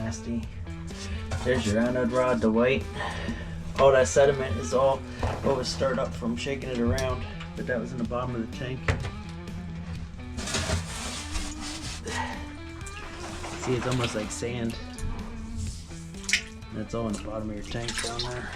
nasty. There's your anode rod, the white. All that sediment is all what was stirred up from shaking it around, but that was in the bottom of the tank. See, it's almost like sand. That's all in the bottom of your tank down there.